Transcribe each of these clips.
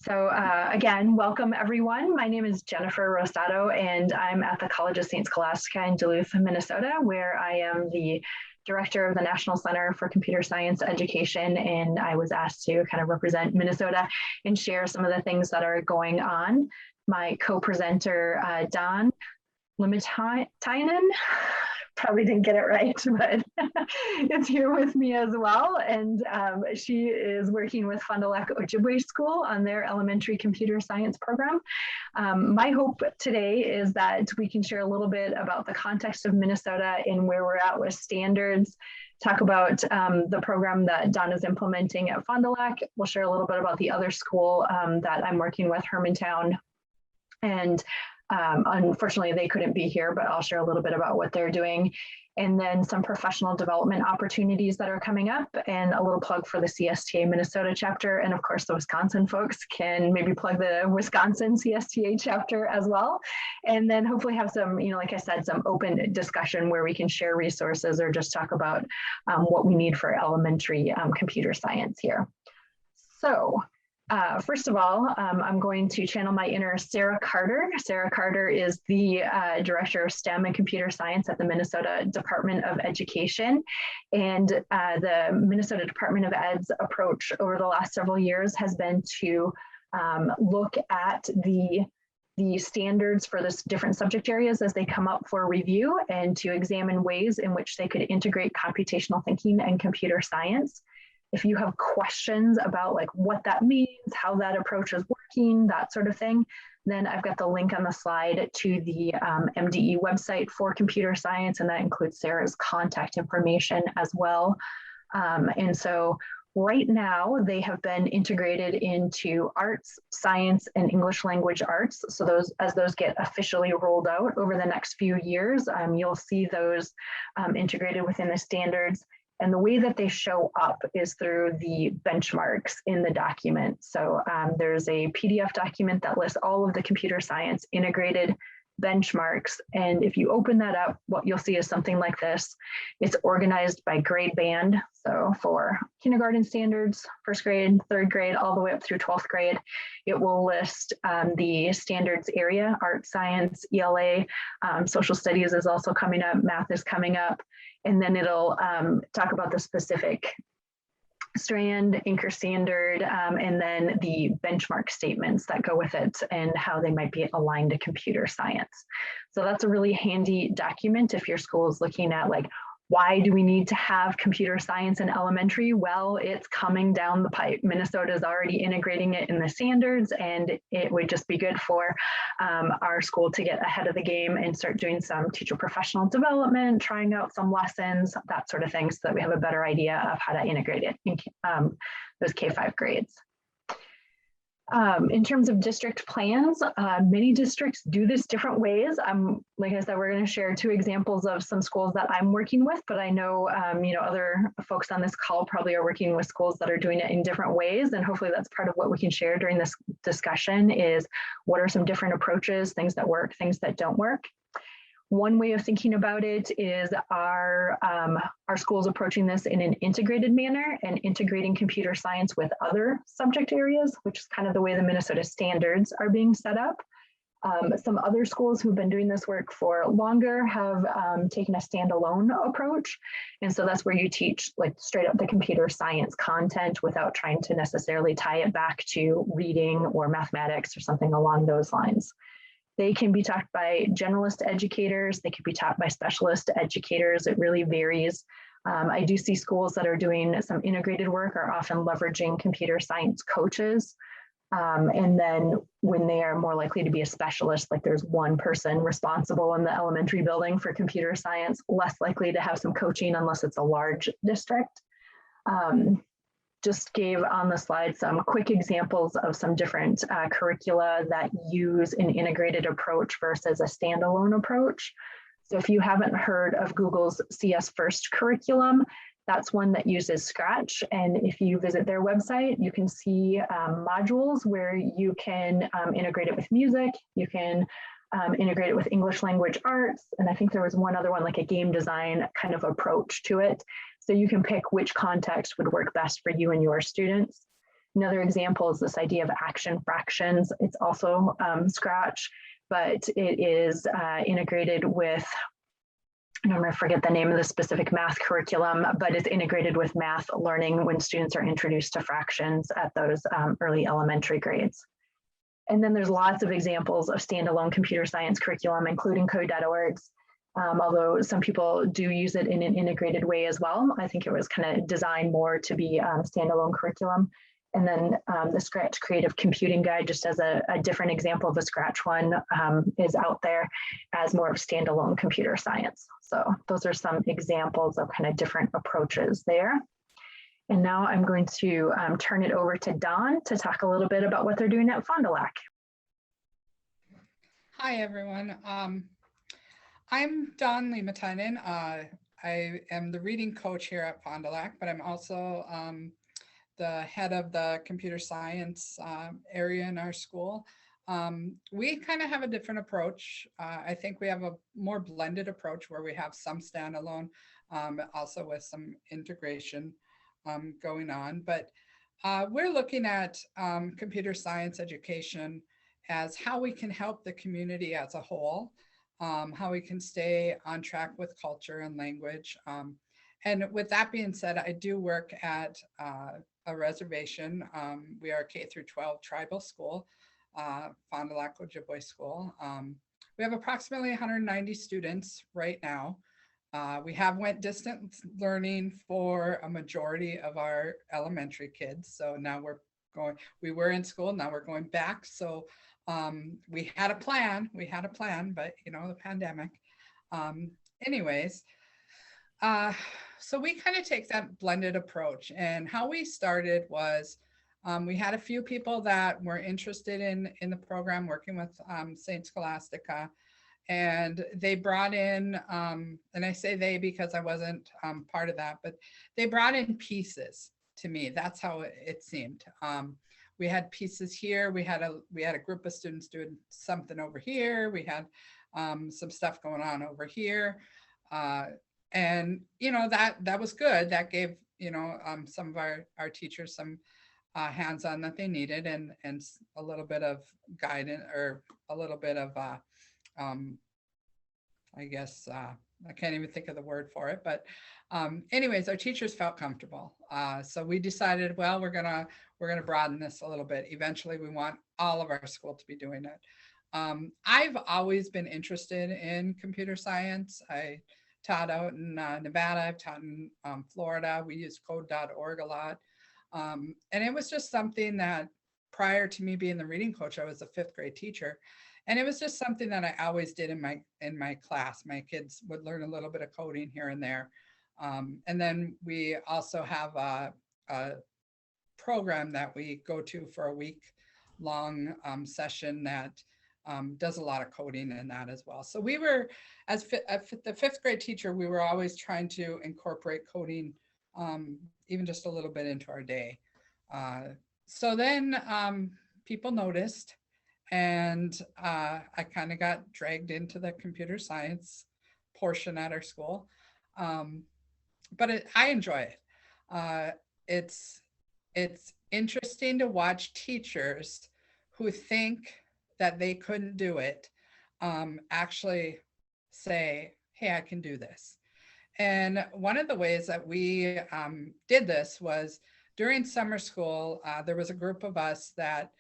Again, welcome everyone. My name is Jennifer Rosato, and I'm at the College of St. Scholastica in Duluth, Minnesota, where I am the director of the National Center for Computer Science Education, and I was asked to kind of represent Minnesota and share some of the things that are going on. My co-presenter, Don Liimatainen, probably didn't get it right, but is here with me as well. And she is working with Fond du Lac Ojibwe School on their elementary computer science program. My hope today is that we can share a little bit about the context of Minnesota and where we're at with standards, talk about the program that Don is implementing at Fond du Lac. We'll share a little bit about the other school that I'm working with, Hermantown. And unfortunately, they couldn't be here, but I'll share a little bit about what they're doing. And then some professional development opportunities that are coming up, and a little plug for the CSTA Minnesota chapter. And of course, the Wisconsin folks can maybe plug the Wisconsin CSTA chapter as well. And then hopefully have some, like I said, some open discussion where we can share resources or just talk about what we need for elementary computer science here. So, first of all, I'm going to channel my inner Sarah Carter. Sarah Carter is the Director of STEM and Computer Science at the Minnesota Department of Education. And the Minnesota Department of Ed's approach over the last several years has been to look at the standards for the different subject areas as they come up for review, and to examine ways in which they could integrate computational thinking and computer science. If you have questions about like what that means, how that approach is working, that sort of thing, then I've got the link on the slide to the MDE website for computer science, and that includes Sarah's contact information as well. And so right now they have been integrated into arts, science, and English language arts. So as those get officially rolled out over the next few years, you'll see those integrated within the standards. And the way that they show up is through the benchmarks in the document. So there's a PDF document that lists all of the computer science integrated benchmarks. And if you open that up, what you'll see is something like this. It's organized by grade band. So for kindergarten standards, first grade, third grade, all the way up through 12th grade, it will list the standards area: art, science, ELA, social studies is also coming up, math is coming up. And then it'll talk about the specific strand, anchor standard, and then the benchmark statements that go with it and how they might be aligned to computer science. So that's a really handy document if your school is looking at like, why do we need to have computer science in elementary? Well, it's coming down the pipe. Minnesota is already integrating it in the standards, and it would just be good for our school to get ahead of the game and start doing some teacher professional development, trying out some lessons, that sort of thing, so that we have a better idea of how to integrate it in those K-5 grades. In terms of district plans, many districts do this different ways. Like I said, we're going to share two examples of some schools that I'm working with, but I know, other folks on this call probably are working with schools that are doing it in different ways. And hopefully that's part of what we can share during this discussion is what are some different approaches, things that work, things that don't work. One way of thinking about it is our schools approaching this in an integrated manner and integrating computer science with other subject areas, which is kind of the way the Minnesota standards are being set up. Some other schools who've been doing this work for longer have taken a standalone approach. And so that's where you teach like straight up the computer science content without trying to necessarily tie it back to reading or mathematics or something along those lines. They can be taught by generalist educators. They can be taught by specialist educators. It really varies. I do see schools that are doing some integrated work are often leveraging computer science coaches. And then when they are more likely to be a specialist, like there's one person responsible in the elementary building for computer science, less likely to have some coaching unless it's a large district. Just gave on the slide some quick examples of some different curricula that use an integrated approach versus a standalone approach. So if you haven't heard of Google's CS First curriculum, that's one that uses Scratch. And if you visit their website, you can see modules where you can integrate it with music, you can integrate it with English language arts. And I think there was one other one, like a game design kind of approach to it. So you can pick which context would work best for you and your students. Another example is this idea of action fractions. It's also Scratch, but it is integrated with, I'm going to forget the name of the specific math curriculum, but it's integrated with math learning when students are introduced to fractions at those early elementary grades. And then there's lots of examples of standalone computer science curriculum, including code.org's. Although some people do use it in an integrated way as well. I think it was kind of designed more to be standalone curriculum. And then the Scratch Creative Computing Guide, just as a different example of a Scratch one, is out there as more of standalone computer science. So those are some examples of kind of different approaches there. And now I'm going to turn it over to Dawn to talk a little bit about what they're doing at Fond du Lac. Hi, everyone. I'm Dawn Liimatainen. I am the reading coach here at Fond du Lac, but I'm also the head of the computer science area in our school. We kind of have a different approach. I think we have a more blended approach where we have some standalone, also with some integration going on. But we're looking at computer science education as how we can help the community as a whole, how we can stay on track with culture and language. And with that being said, I do work at a reservation. We are a K through 12 tribal school, Fond du Lac Ojibwe school. We have approximately 190 students right now. We have went distance learning for a majority of our elementary kids. So now we were in school, now we're going back. So we had a plan, but you know, the pandemic. Anyways, so we kind of take that blended approach, and how we started was we had a few people that were interested in the program, working with St. Scholastica, and they brought in, and I say they because I wasn't part of that, but they brought in pieces to me. That's how it seemed. We had pieces here. We had a group of students doing something over here. We had some stuff going on over here. And, you know, that was good. That gave, you know, some of our teachers some hands-on that they needed, and a little bit of guidance, or a little bit of, I guess, I can't even think of the word for it, but anyways, our teachers felt comfortable. So we decided, well, we're gonna broaden this a little bit. Eventually, we want all of our school to be doing it. I've always been interested in computer science. I taught out in Nevada. I've taught in Florida. We use code.org a lot. And it was just something that, prior to me being the reading coach, I was a 5th grade teacher. And it was just something that I always did in my class. My kids would learn a little bit of coding here and there. And then we also have a program that we go to for a week-long session that does a lot of coding in that as well. So we were, as the 5th grade teacher, we were always trying to incorporate coding even just a little bit into our day. So then people noticed, and I kind of got dragged into the computer science portion at our school. But I enjoy it. It's interesting to watch teachers who think that they couldn't do it actually say, hey, I can do this. And one of the ways that we did this was during summer school. There was a group of us that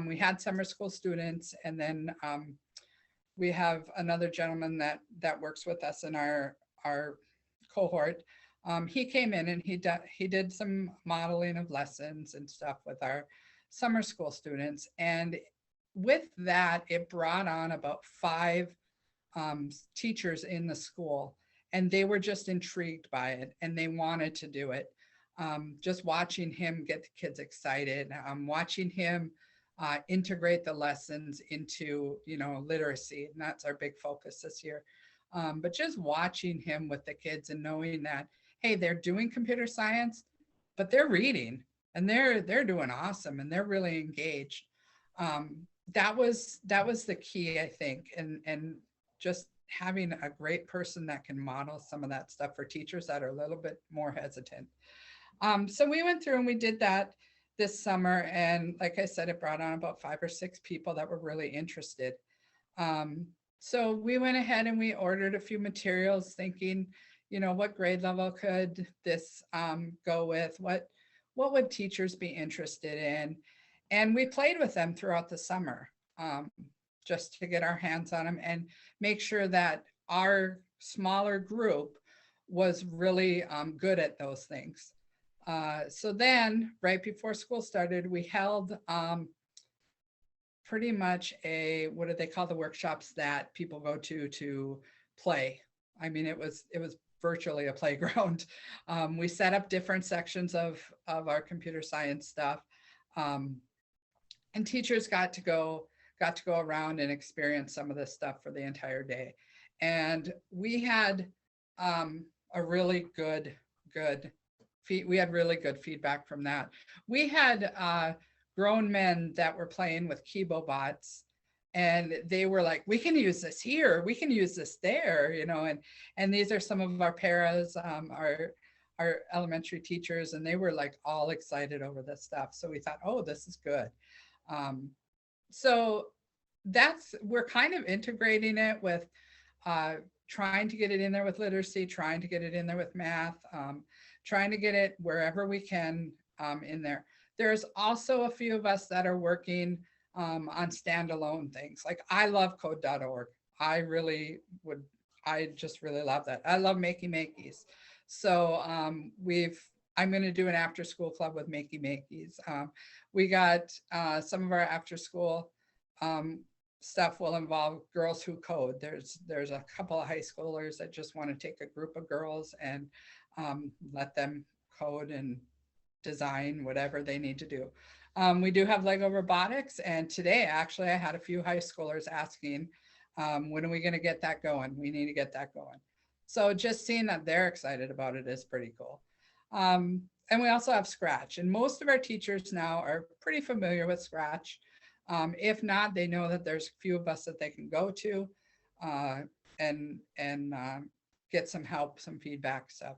we had summer school students, and then we have another gentleman that works with us in our cohort. He came in and he did some modeling of lessons and stuff with our summer school students. And with that, it brought on about 5 teachers in the school, and they were just intrigued by it and they wanted to do it. Just watching him get the kids excited, watching him integrate the lessons into, you know, literacy, and that's our big focus this year. But just watching him with the kids and knowing that, hey, they're doing computer science, but they're reading, and they're doing awesome, and they're really engaged. That was the key, I think, and just having a great person that can model some of that stuff for teachers that are a little bit more hesitant. So we went through and we did that. this summer. And like I said, it brought on about 5 or 6 people that were really interested. So we went ahead and we ordered a few materials thinking, you know, what grade level could this go with? What would teachers be interested in? And we played with them throughout the summer just to get our hands on them and make sure that our smaller group was really good at those things. So then right before school started, we held pretty much what do they call the workshops that people go to play? I mean, it was virtually a playground. We set up different sections of our computer science stuff. And teachers got to go around and experience some of this stuff for the entire day. And we had a really good feedback from that. We had grown men that were playing with Kibo bots, and they were like, we can use this here, we can use this there, you know, and these are some of our paras, our elementary teachers, and they were like all excited over this stuff. So we thought, oh, this is good. So we're kind of integrating it with trying to get it in there with literacy, trying to get it in there with math, trying to get it wherever we can in there. There's also a few of us that are working on standalone things. Like I love code.org. I just really love that. I love Makey Makeys. So I'm going to do an after school club with Makey Makeys. We got some of our after school stuff will involve girls who code. There's a couple of high schoolers that just want to take a group of girls and let them code and design whatever they need to do. We do have Lego Robotics, and today actually I had a few high schoolers asking, when are we going to get that going? We need to get that going. So just seeing that they're excited about it is pretty cool. And we also have Scratch, and most of our teachers now are pretty familiar with Scratch. If not, they know that there's a few of us that they can go to and get some help, some feedback stuff.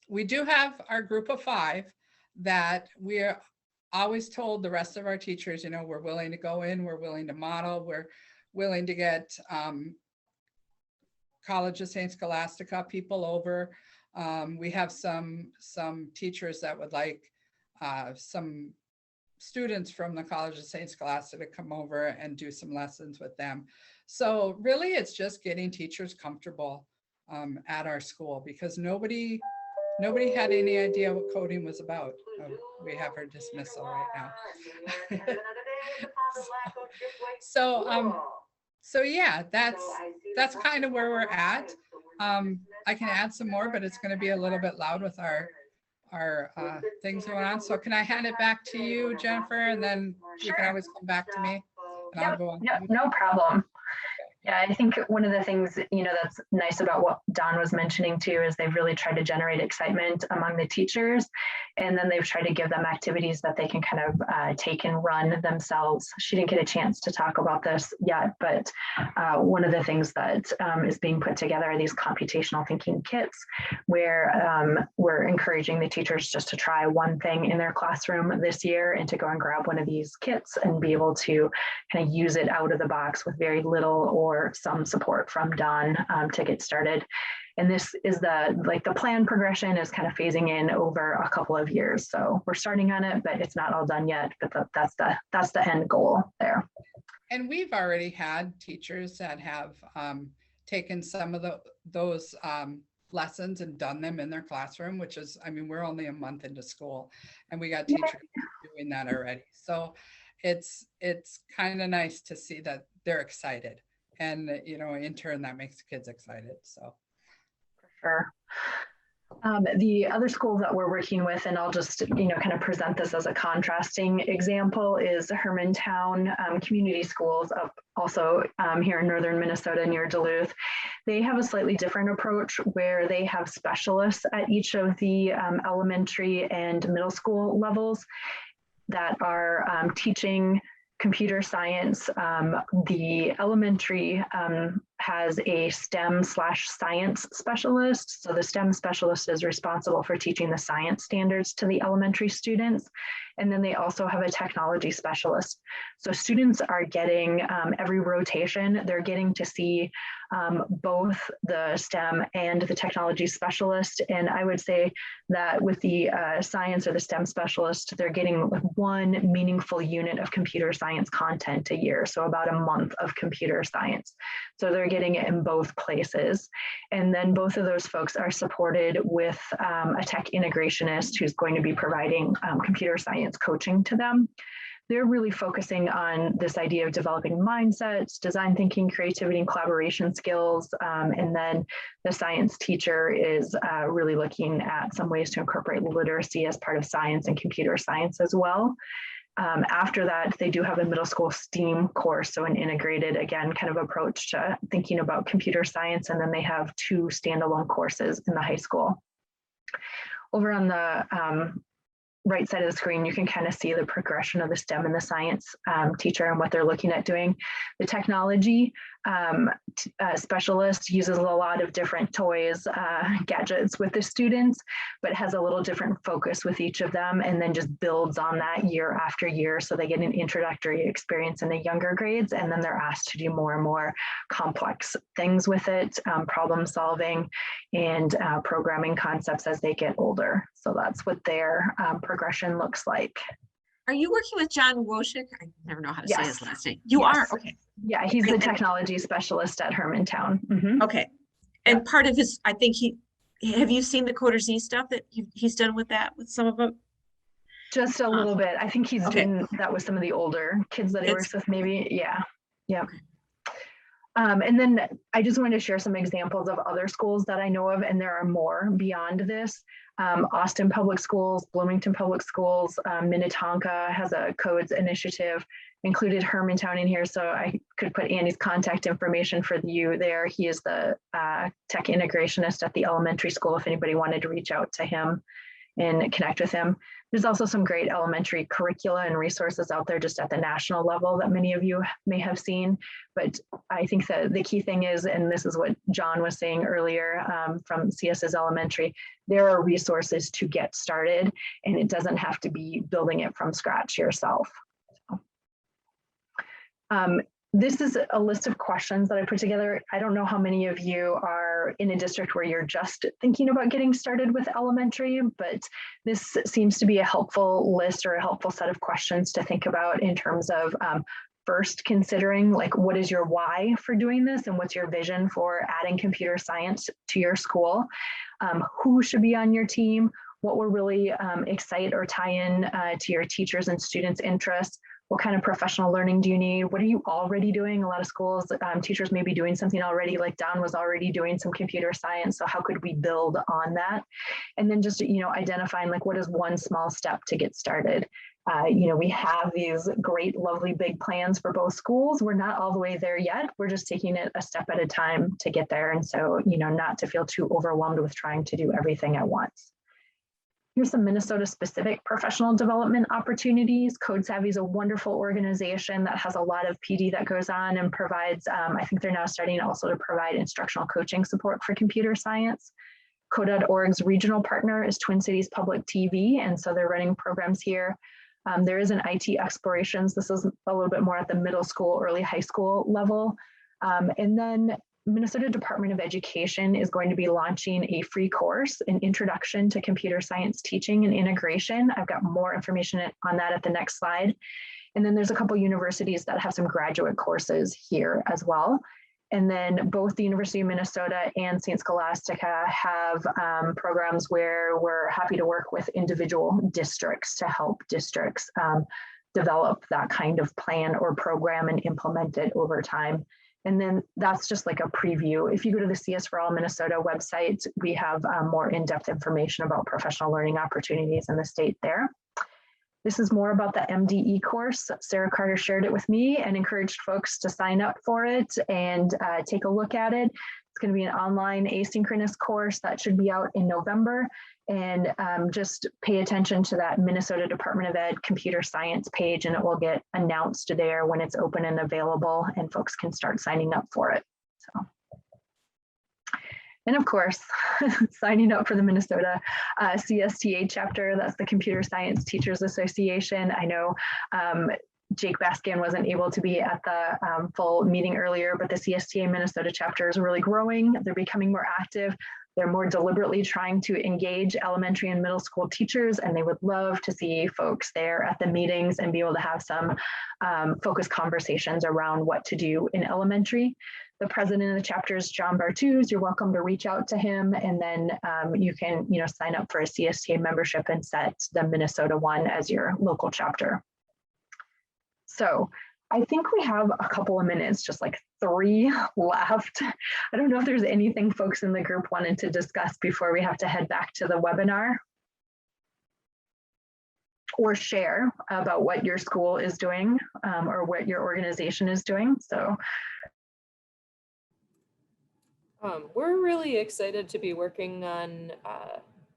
We do have our group of 5 that we're always told the rest of our teachers, you know, we're willing to go in, we're willing to model, we're willing to get College of St. Scholastica people over. We have some teachers that would like some students from the College of St. Scholastica to come over and do some lessons with them. So really it's just getting teachers comfortable at our school, because nobody had any idea what coding was about. Oh, we have our dismissal right now. So yeah, that's kind of where we're at. I can add some more, but it's going to be a little bit loud with our things going on. So can I hand it back to you, Jennifer, and then you can always come back to me and I'll go on. Yep, no problem. Yeah, I think one of the things, you know, that's nice about what Dawn was mentioning too, is they've really tried to generate excitement among the teachers. And then they've tried to give them activities that they can kind of take and run themselves. She didn't get a chance to talk about this yet, but one of the things that is being put together are these computational thinking kits, where we're encouraging the teachers just to try one thing in their classroom this year and to go and grab one of these kits and be able to kind of use it out of the box with very little or some support from Dawn to get started. And this is the plan progression is kind of phasing in over a couple of years. So we're starting on it, but it's not all done yet, but that's the end goal there. And we've already had teachers that have taken some of those lessons and done them in their classroom, which is, I mean, we're only a month into school and we got teachers doing that already. So it's kind of nice to see that they're excited. And, you know, in turn, that makes the kids excited. So. For sure. The other schools that we're working with, and I'll just, you know, kind of present this as a contrasting example, is Hermantown Community Schools up also here in northern Minnesota near Duluth. They have a slightly different approach where they have specialists at each of the elementary and middle school levels that are teaching computer science. The elementary has a STEM/science specialist. So the STEM specialist is responsible for teaching the science standards to the elementary students. And then they also have a technology specialist. So students are getting every rotation, they're getting to see both the STEM and the technology specialist. And I would say that with the science or the STEM specialist, they're getting one meaningful unit of computer science content a year. So about a month of computer science. So they're getting it in both places. And then both of those folks are supported with a tech integrationist who's going to be providing computer science coaching to them. They're really focusing on this idea of developing mindsets, design thinking, creativity, and collaboration skills. And then the science teacher is really looking at some ways to incorporate literacy as part of science and computer science as well. After that, they do have a middle school STEAM course, so an integrated, again, kind of approach to thinking about computer science. And then they have 2 standalone courses in the high school. Over on the right side of the screen, you can kind of see the progression of the STEM and the science teacher and what they're looking at doing. The technology specialist uses a lot of different toys, gadgets with the students, but has a little different focus with each of them, and then just builds on that year after year. So they get an introductory experience in the younger grades, and then they're asked to do more and more complex things with it, problem solving and programming concepts as they get older. So that's what their progression looks like. Are you working with John Wojcik? I never know how to say his last name. You Yes. are? Okay. Yeah, he's the technology specialist at Hermantown. Mm-hmm. Okay. And part of his, I think have you seen the Coder Z stuff that he's done with that, with some of them? Just a little bit. I think he's doing that with some of the older kids that he works with, maybe. Yeah. Yeah. Okay. And then I just wanted to share some examples of other schools that I know of, and there are more beyond this. Austin Public Schools, Bloomington Public Schools, Minnetonka has a codes initiative, included Hermantown in here, so I could put Andy's contact information for you there. He is the tech integrationist at the elementary school if anybody wanted to reach out to him and connect with him. There's also some great elementary curricula and resources out there just at the national level that many of you may have seen. But I think that the key thing is, and this is what John was saying earlier from CS's Elementary, there are resources to get started, and it doesn't have to be building it from scratch yourself. This is a list of questions that I put together. I don't know how many of you are in a district where you're just thinking about getting started with elementary, but this seems to be a helpful list or a helpful set of questions to think about in terms of first considering, like, what is your why for doing this and what's your vision for adding computer science to your school? Who should be on your team? What will really excite or tie in to your teachers and students' interests? What kind of professional learning do you need? What are you already doing? A lot of schools, teachers may be doing something already, like Don was already doing some computer science. So how could we build on that? And then just, identifying like, what is one small step to get started? We have these great, lovely, big plans for both schools. We're not all the way there yet. We're just taking it a step at a time to get there. And so, not to feel too overwhelmed with trying to do everything at once. Here's some Minnesota specific professional development opportunities. Code Savvy is a wonderful organization that has a lot of PD that goes on and provides, I think they're now starting also to provide instructional coaching support for computer science. Code.org's regional partner is Twin Cities Public TV, and so they're running programs here. There is an IT Explorations. This is a little bit more at the middle school, early high school level. And then Minnesota Department of Education is going to be launching a free course, an introduction to computer science teaching and integration. I've got more information on that at the next slide. And then there's a couple universities that have some graduate courses here as well. And then both the University of Minnesota and St. Scholastica have programs where we're happy to work with individual districts to help districts develop that kind of plan or program and implement it over time. And then that's just like a preview. If you go to the CS4All Minnesota website, we have more in-depth information about professional learning opportunities in the state there. This is more about the MDE course. Sarah Carter shared it with me and encouraged folks to sign up for it and take a look at it. It's going to be an online asynchronous course that should be out in November. And just pay attention to that Minnesota Department of Ed computer science page, and it will get announced there when it's open and available and folks can start signing up for it. So And of course, signing up for the Minnesota CSTA chapter, that's the Computer Science Teachers Association. I know Jake Baskin wasn't able to be at the full meeting earlier, but the CSTA Minnesota chapter is really growing. They're becoming more active. They're more deliberately trying to engage elementary and middle school teachers, and they would love to see folks there at the meetings and be able to have some focused conversations around what to do in elementary. The president of the chapter is John Bartuz. You're welcome to reach out to him, and then you can sign up for a CSTA membership and set the Minnesota one as your local chapter. So I think we have a couple of minutes, just like 3 left. I don't know if there's anything folks in the group wanted to discuss before we have to head back to the webinar, or share about what your school is doing or what your organization is doing. So we're really excited to be working on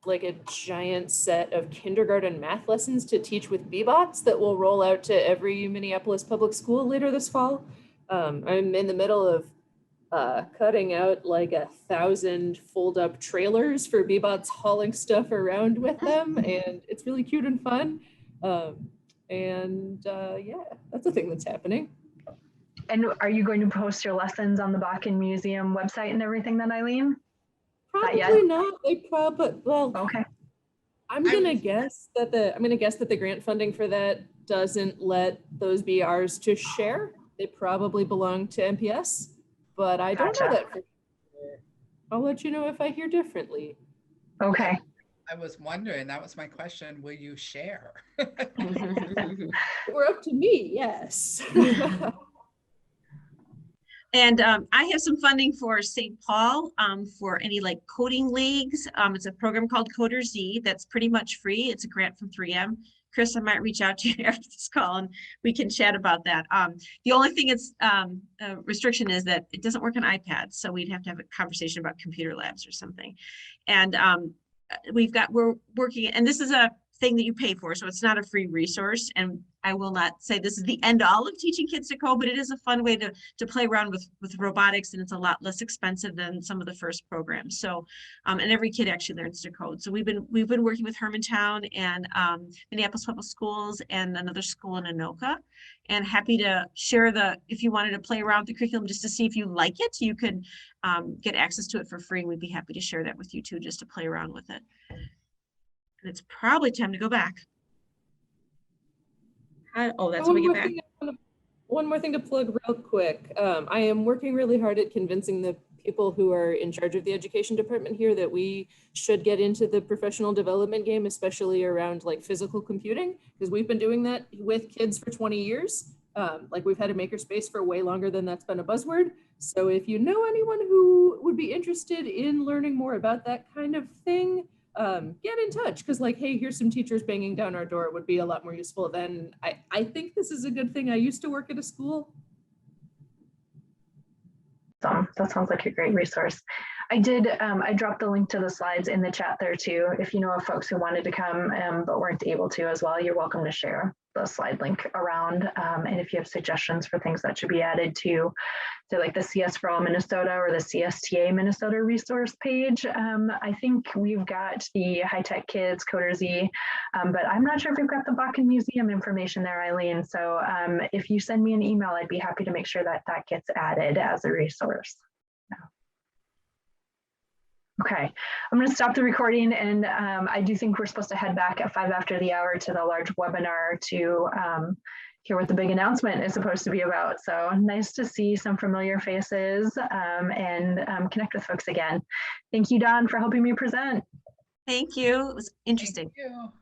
like a giant set of kindergarten math lessons to teach with Bebots that will roll out to every Minneapolis public school later this fall. I'm in the middle of cutting out like 1,000 fold up trailers for Bebots hauling stuff around with them, and it's really cute and fun. Yeah, that's a thing that's happening. And are you going to post your lessons on the Bakken Museum website and everything then, Eileen? Probably not. They probably, well, okay. I'm gonna guess that the grant funding for that doesn't let those BRs to share. They probably belong to MPS, but I don't know that for sure. I'll let you know if I hear differently. Okay. I was wondering, that was my question, will you share? We're up to me, yes. And I have some funding for St. Paul for any like coding leagues. It's a program called Coder Z that's pretty much free. It's a grant from 3M. Chris, I might reach out to you after this call and we can chat about that. The only thing it's restriction is that it doesn't work on iPads. So we'd have to have a conversation about computer labs or something. And we're working, and this is a thing that you pay for, so it's not a free resource. And I will not say this is the end all of teaching kids to code, but it is a fun way to play around with robotics, and it's a lot less expensive than some of the first programs. So and every kid actually learns to code. So we've been working with Hermantown and Minneapolis Public Schools and another school in Anoka, and happy to share if you wanted to play around with the curriculum just to see if you like it, you could get access to it for free. We'd be happy to share that with you too, just to play around with it. And it's probably time to go back. Oh, that's when we get back. One more thing to plug real quick. I am working really hard at convincing the people who are in charge of the education department here that we should get into the professional development game, especially around like physical computing, because we've been doing that with kids for 20 years. Like we've had a makerspace for way longer than that's been a buzzword. So if you know anyone who would be interested in learning more about that kind of thing, get in touch, because like, hey, here's some teachers banging down our door. It would be a lot more useful than I think this is a good thing. I used to work at a school. That sounds like a great resource. I dropped the link to the slides in the chat there too. If you know of folks who wanted to come but weren't able to as well, you're welcome to share the slide link around. And if you have suggestions for things that should be added to like the CSforAll Minnesota or the CSTA Minnesota resource page, I think we've got the High Tech Kids Coder Z, but I'm not sure if we've got the Bakken Museum information there, Eileen. So if you send me an email, I'd be happy to make sure that that gets added as a resource. Okay, I'm going to stop the recording, and I do think we're supposed to head back at 5 after the hour to the large webinar to hear what the big announcement is supposed to be about. So nice to see some familiar faces and connect with folks again. Thank you, Dawn, for helping me present. Thank you. It was interesting. Thank you.